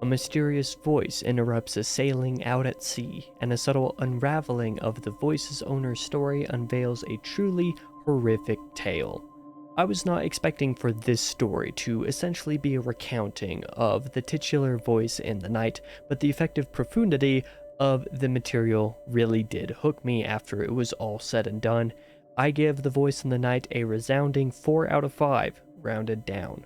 A mysterious voice interrupts a sailing out at sea, and a subtle unraveling of the voice's owner's story unveils a truly horrific tale. I was not expecting for this story to essentially be a recounting of the titular voice in the night, but the effective profundity of the material really did hook me after it was all said and done. I give The Voice in the Night a resounding 4 out of 5, rounded down.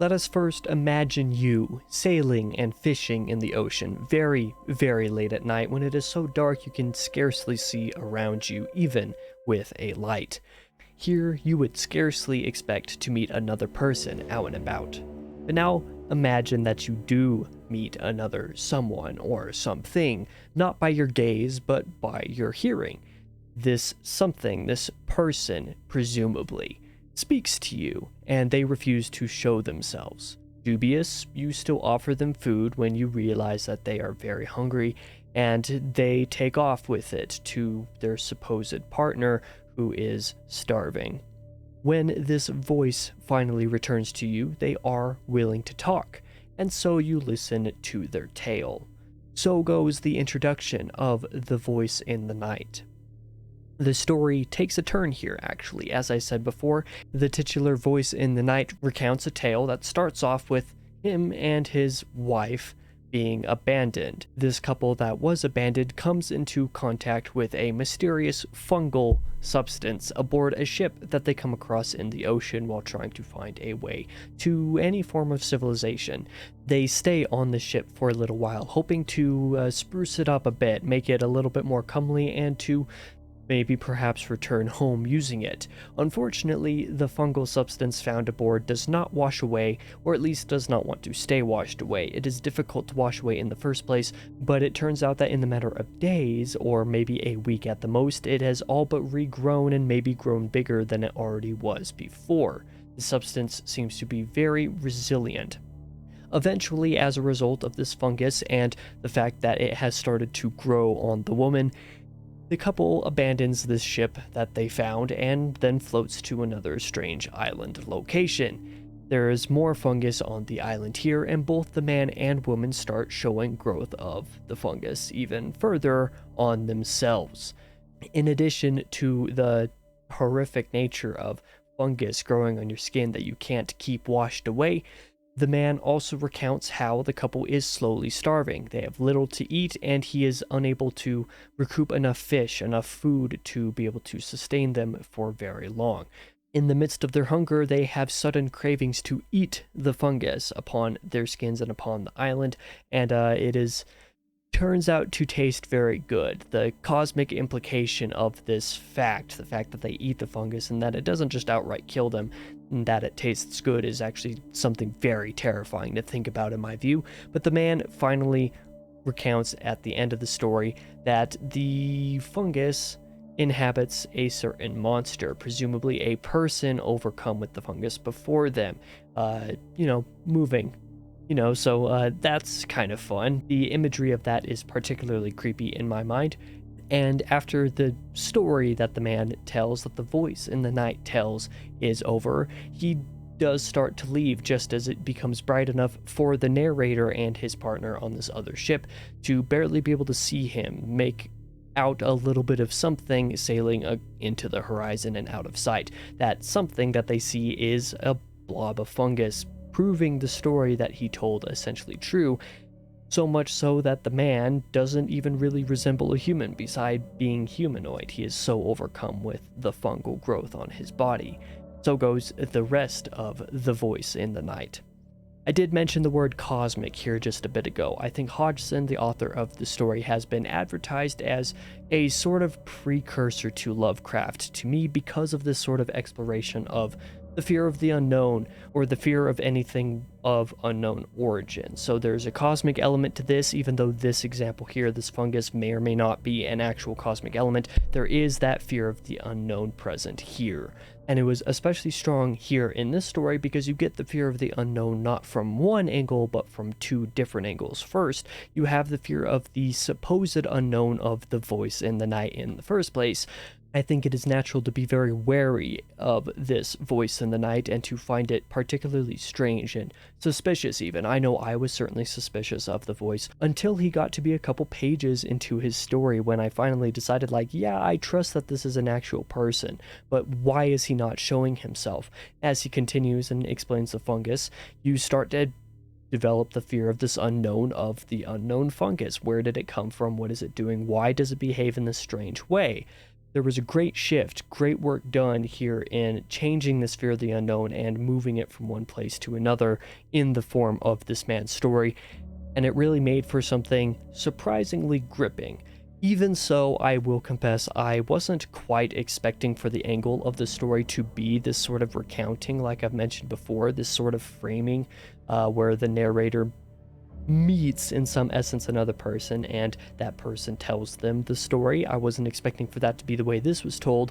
Let us first imagine you sailing and fishing in the ocean very, very late at night when it is so dark you can scarcely see around you, even with a light. Here, you would scarcely expect to meet another person out and about. But now, imagine that you do meet another someone or something, not by your gaze, but by your hearing. This something, this person, presumably, speaks to you, and they refuse to show themselves. Dubious, you still offer them food when you realize that they are very hungry, and they take off with it to their supposed partner who is starving. When this voice finally returns to you, they are willing to talk, and so you listen to their tale. So goes the introduction of The Voice in the Night. The story takes a turn here, actually. As I said before, the titular voice in the night recounts a tale that starts off with him and his wife being abandoned. This couple that was abandoned comes into contact with a mysterious fungal substance aboard a ship that they come across in the ocean while trying to find a way to any form of civilization. They stay on the ship for a little while, hoping to spruce it up a bit, make it a little bit more comely, and to maybe perhaps return home using it. Unfortunately, the fungal substance found aboard does not wash away, or at least does not want to stay washed away. It is difficult to wash away in the first place, but it turns out that in the matter of days, or maybe a week at the most, it has all but regrown and maybe grown bigger than it already was before. The substance seems to be very resilient. Eventually, as a result of this fungus and the fact that it has started to grow on the woman, the couple abandons this ship that they found and then floats to another strange island location. There is more fungus on the island here, and both the man and woman start showing growth of the fungus even further on themselves. In addition to the horrific nature of fungus growing on your skin that you can't keep washed away, the man also recounts how the couple is slowly starving. They have little to eat, and he is unable to recoup enough fish, enough food to be able to sustain them for very long. In the midst of their hunger, they have sudden cravings to eat the fungus upon their skins and upon the island, and turns out to taste very good. The cosmic implication of this fact, the fact that they eat the fungus and that it doesn't just outright kill them, and that it tastes good, is actually something very terrifying to think about in my view. But the man finally recounts at the end of the story that the fungus inhabits a certain monster, presumably a person overcome with the fungus before them, moving. So that's kind of fun. The imagery of that is particularly creepy in my mind. And after the story that the man tells, that the voice in the night tells, is over, he does start to leave just as it becomes bright enough for the narrator and his partner on this other ship to barely be able to see him, make out a little bit of something sailing into the horizon and out of sight. That something that they see is a blob of fungus, proving the story that he told essentially true, so much so that the man doesn't even really resemble a human beside being humanoid. He is so overcome with the fungal growth on his body. So goes the rest of The Voice in the Night. I did mention the word cosmic here just a bit ago. I think Hodgson, the author of the story, has been advertised as a sort of precursor to Lovecraft to me because of this sort of exploration of the fear of the unknown, or the fear of anything of unknown origin. So there's a cosmic element to this, even though this example here, this fungus, may or may not be an actual cosmic element. There is that fear of the unknown present here. And it was especially strong here in this story because you get the fear of the unknown not from one angle, but from two different angles. First, you have the fear of the supposed unknown of the voice in the night in the first place, I think it is natural to be very wary of this voice in the night and to find it particularly strange and suspicious even. I know I was certainly suspicious of the voice until he got to be a couple pages into his story, when I finally decided, like, yeah, I trust that this is an actual person, but why is he not showing himself? As he continues and explains the fungus, you start to develop the fear of this unknown, of the unknown fungus. Where did it come from? What is it doing? Why does it behave in this strange way? There was a great shift, great work done here in changing this fear of the unknown and moving it from one place to another in the form of this man's story, and it really made for something surprisingly gripping. Even so, I will confess, I wasn't quite expecting for the angle of the story to be this sort of recounting, like I've mentioned before, this sort of framing where the narrator meets in some essence another person and that person tells them the story. I wasn't expecting for that to be the way this was told,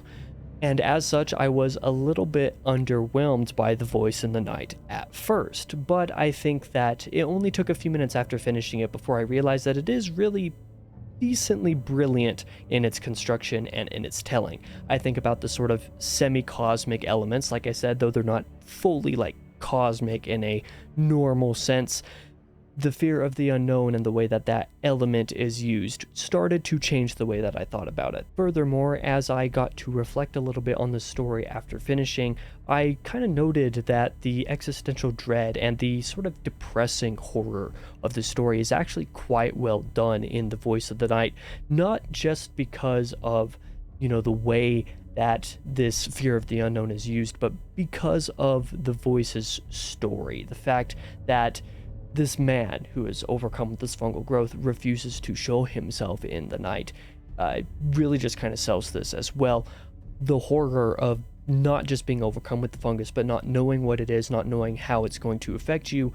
and as such I was a little bit underwhelmed by the voice in the night at first, but I think that it only took a few minutes after finishing it before I realized that it is really decently brilliant in its construction and in its telling. I think about the sort of semi-cosmic elements, like I said, though they're not fully like cosmic in a normal sense. The fear of the unknown and the way that that element is used started to change the way that I thought about it. Furthermore, as I got to reflect a little bit on the story after finishing, I kind of noted that the existential dread and the sort of depressing horror of the story is actually quite well done in the voice of the night, not just because of, the way that this fear of the unknown is used, but because of the voice's story. The fact that this man who is overcome with this fungal growth refuses to show himself in the night really just kind of sells this as well. The horror of not just being overcome with the fungus, but not knowing what it is, not knowing how it's going to affect you,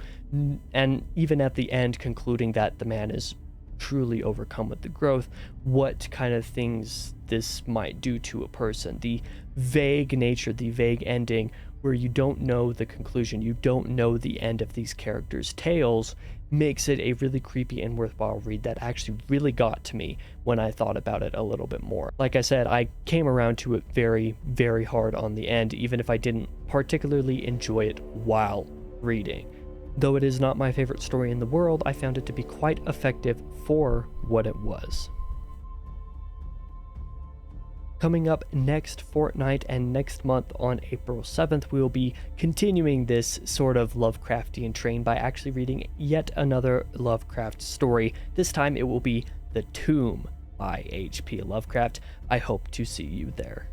and even at the end concluding that the man is truly overcome with the growth, what kind of things this might do to a person. The vague nature, the vague ending, where you don't know the conclusion, you don't know the end of these characters' tales, makes it a really creepy and worthwhile read that actually really got to me when I thought about it a little bit more. Like I said, I came around to it very, very hard on the end, even if I didn't particularly enjoy it while reading. Though it is not my favorite story in the world, I found it to be quite effective for what it was. Coming up next fortnight and next month on April 7th, we will be continuing this sort of Lovecraftian train by actually reading yet another Lovecraft story. This time it will be The Tomb by H.P. Lovecraft. I hope to see you there.